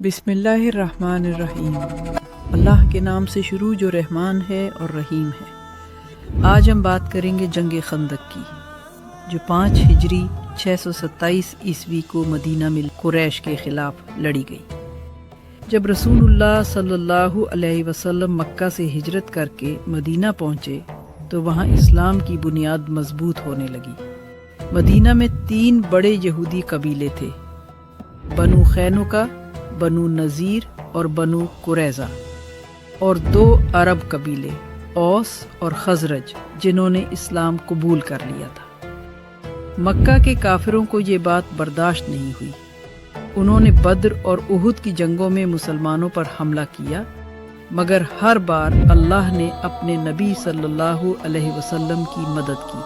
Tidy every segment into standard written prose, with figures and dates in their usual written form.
بسم اللہ الرحمن الرحیم۔ اللہ کے نام سے شروع جو رحمان ہے اور رحیم ہے۔ آج ہم بات کریں گے جنگ خندق کی، جو 5 ہجری 627 عیسوی کو مدینہ میں قریش کے خلاف لڑی گئی۔ جب رسول اللہ صلی اللہ علیہ وسلم مکہ سے ہجرت کر کے مدینہ پہنچے تو وہاں اسلام کی بنیاد مضبوط ہونے لگی۔ مدینہ میں 3 بڑے یہودی قبیلے تھے، بنو قینقاع، بنو نذیر اور بنو قریظہ، اور 2 عرب قبیلے اوس اور خزرج جنہوں نے اسلام قبول کر لیا تھا۔ مکہ کے کافروں کو یہ بات برداشت نہیں ہوئی۔ انہوں نے بدر اور احد کی جنگوں میں مسلمانوں پر حملہ کیا، مگر ہر بار اللہ نے اپنے نبی صلی اللہ علیہ وسلم کی مدد کی۔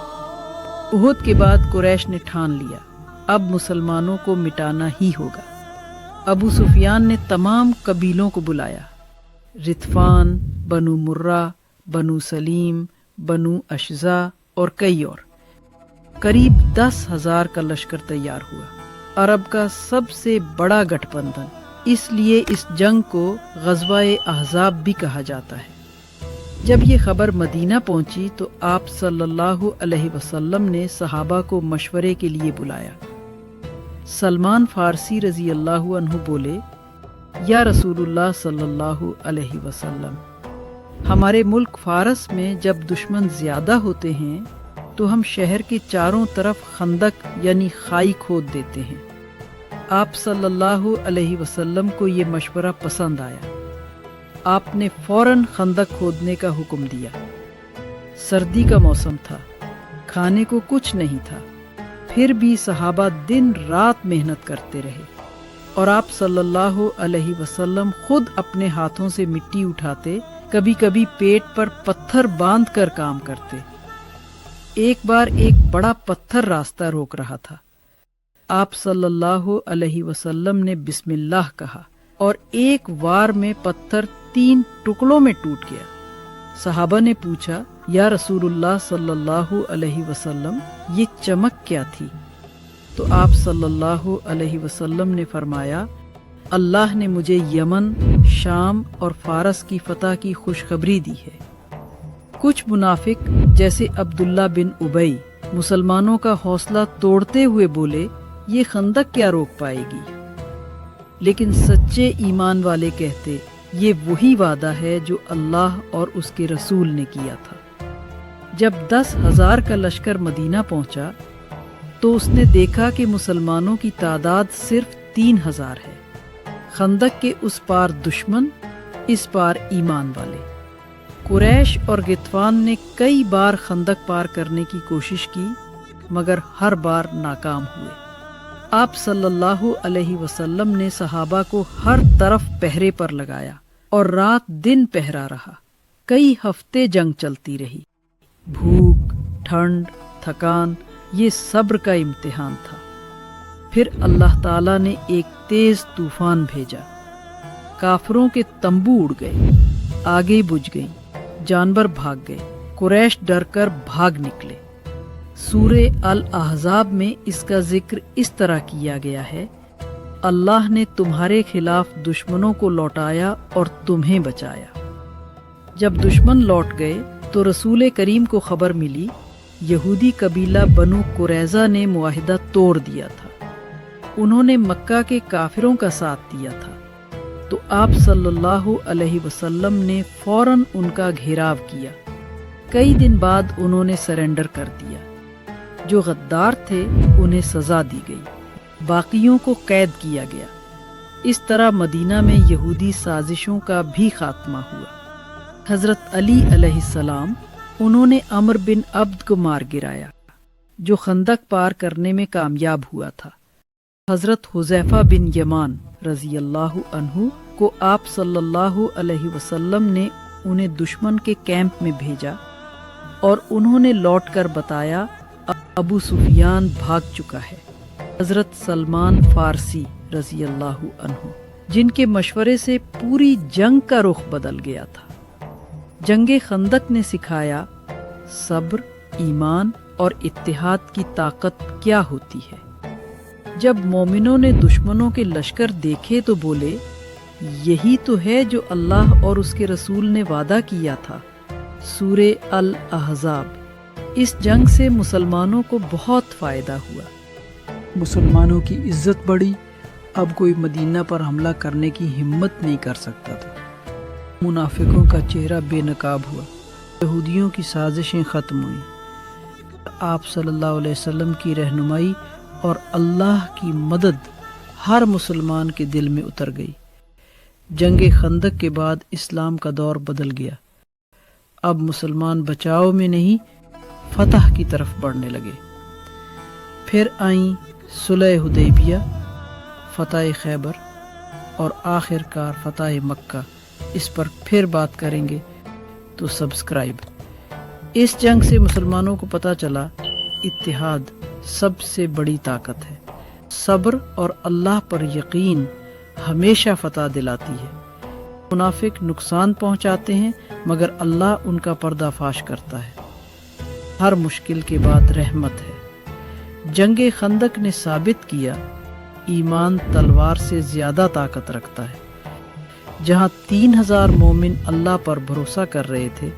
احد کے بعد قریش نے ٹھان لیا اب مسلمانوں کو مٹانا ہی ہوگا۔ ابو سفیان نے تمام قبیلوں کو بلایا، رتفان، بنو مرہ، بنو سلیم، بنو اشزا اور کئی اور۔ قریب 10,000 کا لشکر تیار ہوا، عرب کا سب سے بڑا گٹھ بندھن، اس لیے اس جنگ کو غزوہ احزاب بھی کہا جاتا ہے۔ جب یہ خبر مدینہ پہنچی تو آپ صلی اللہ علیہ وسلم نے صحابہ کو مشورے کے لیے بلایا۔ سلمان فارسی رضی اللہ عنہ بولے، یا رسول اللہ صلی اللہ علیہ وسلم، ہمارے ملک فارس میں جب دشمن زیادہ ہوتے ہیں تو ہم شہر کے چاروں طرف خندق یعنی خائی کھود دیتے ہیں۔ آپ صلی اللہ علیہ وسلم کو یہ مشورہ پسند آیا۔ آپ نے فوراً خندق کھودنے کا حکم دیا۔ سردی کا موسم تھا، کھانے کو کچھ نہیں تھا، پھر بھی صحابہ دن رات محنت کرتے رہے، اور آپ صلی اللہ علیہ وسلم خود اپنے ہاتھوں سے مٹی اٹھاتے، کبھی کبھی پیٹ پر پتھر باندھ کر کام کرتے۔ ایک بار ایک بڑا پتھر راستہ روک رہا تھا۔ آپ صلی اللہ علیہ وسلم نے بسم اللہ کہا اور ایک وار میں پتھر 3 ٹکڑوں میں ٹوٹ گیا۔ صحابہ نے پوچھا، یا رسول اللہ صلی اللہ علیہ وسلم، یہ چمک کیا تھی؟ تو آپ صلی اللہ علیہ وسلم نے فرمایا، اللہ نے مجھے یمن، شام اور فارس کی فتح کی خوشخبری دی ہے۔ کچھ منافق جیسے عبداللہ بن ابی مسلمانوں کا حوصلہ توڑتے ہوئے بولے، یہ خندق کیا روک پائے گی؟ لیکن سچے ایمان والے کہتے، یہ وہی وعدہ ہے جو اللہ اور اس کے رسول نے کیا تھا۔ جب 10,000 کا لشکر مدینہ پہنچا تو اس نے دیکھا کہ مسلمانوں کی تعداد صرف 3,000 ہے۔ خندق کے اس پار دشمن، اس پار ایمان والے۔ قریش اور غطفان نے کئی بار خندق پار کرنے کی کوشش کی، مگر ہر بار ناکام ہوئے۔ آپ صلی اللہ علیہ وسلم نے صحابہ کو ہر طرف پہرے پر لگایا اور رات دن پہرا رہا۔ کئی ہفتے جنگ چلتی رہی۔ بھوک، ٹھنڈ، تھکان، یہ صبر کا امتحان تھا۔ پھر اللہ تعالیٰ نے ایک تیز طوفان بھیجا، کافروں کے تمبو اڑ گئے، آگے بجھ گئیں، جانور بھاگ گئے، قریش ڈر کر بھاگ نکلے۔ سورہ الاحزاب میں اس کا ذکر اس طرح کیا گیا ہے، اللہ نے تمہارے خلاف دشمنوں کو لوٹایا اور تمہیں بچایا۔ جب دشمن لوٹ گئے تو رسول کریم کو خبر ملی، یہودی قبیلہ بنو قریظہ نے معاہدہ توڑ دیا تھا۔ انہوں نے مکہ کے کافروں کا ساتھ دیا تھا، تو آپ صلی اللہ علیہ وسلم نے فوراً ان کا گھیراو کیا۔ کئی دن بعد انہوں نے سرنڈر کر دیا۔ جو غدار تھے انہیں سزا دی گئی، باقیوں کو قید کیا گیا۔ اس طرح مدینہ میں یہودی سازشوں کا بھی خاتمہ ہوا۔ حضرت علی علیہ السلام، انہوں نے عمرو بن عبد کو مار گرایا، جو خندق پار کرنے میں کامیاب ہوا تھا۔ حضرت حذیفہ بن یمان رضی اللہ عنہ کو آپ صلی اللہ علیہ وسلم نے انہیں دشمن کے کیمپ میں بھیجا، اور انہوں نے لوٹ کر بتایا ابو سفیان بھاگ چکا ہے۔ حضرت سلمان فارسی رضی اللہ عنہ، جن کے مشورے سے پوری جنگ کا رخ بدل گیا تھا۔ جنگ خندق نے سکھایا صبر، ایمان اور اتحاد کی طاقت کیا ہوتی ہے۔ جب مومنوں نے دشمنوں کے لشکر دیکھے تو بولے، یہی تو ہے جو اللہ اور اس کے رسول نے وعدہ کیا تھا۔ سورہ الاحزاب۔ اس جنگ سے مسلمانوں کو بہت فائدہ ہوا، مسلمانوں کی عزت بڑھی، اب کوئی مدینہ پر حملہ کرنے کی ہمت نہیں کر سکتا تھا۔ منافقوں کا چہرہ بے نقاب ہوا، یہودیوں کی سازشیں ختم ہوئیں۔ آپ صلی اللہ علیہ وسلم کی رہنمائی اور اللہ کی مدد ہر مسلمان کے دل میں اتر گئی۔ جنگ خندق کے بعد اسلام کا دور بدل گیا۔ اب مسلمان بچاؤ میں نہیں، فتح کی طرف بڑھنے لگے۔ پھر آئیں صلح حدیبیہ، فتح خیبر اور آخر کار فتح مکہ۔ اس پر پھر بات کریں گے، تو سبسکرائب۔ اس جنگ سے مسلمانوں کو پتہ چلا اتحاد سب سے بڑی طاقت ہے۔ صبر اور اللہ پر یقین ہمیشہ فتح دلاتی ہے۔ منافق نقصان پہنچاتے ہیں مگر اللہ ان کا پردہ فاش کرتا ہے۔ ہر مشکل کے بعد رحمت ہے۔ جنگ خندق نے ثابت کیا ایمان تلوار سے زیادہ طاقت رکھتا ہے۔ جہاں 3000 مومن اللہ پر بھروسہ کر رہے تھے،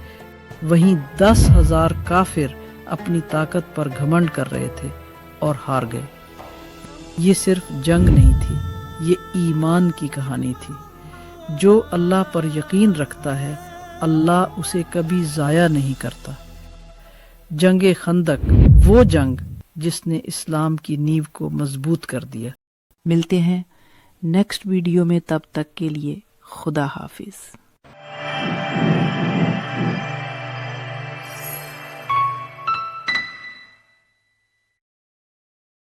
وہیں 10,000 کافر اپنی طاقت پر گھمنڈ کر رہے تھے اور ہار گئے۔ یہ صرف جنگ نہیں تھی، یہ ایمان کی کہانی تھی۔ جو اللہ پر یقین رکھتا ہے، اللہ اسے کبھی ضائع نہیں کرتا۔ جنگ خندق وہ جنگ جس نے اسلام کی نیو کو مضبوط کر دیا۔ ملتے ہیں نیکسٹ ویڈیو میں، تب تک کے لیے خدا حافظ۔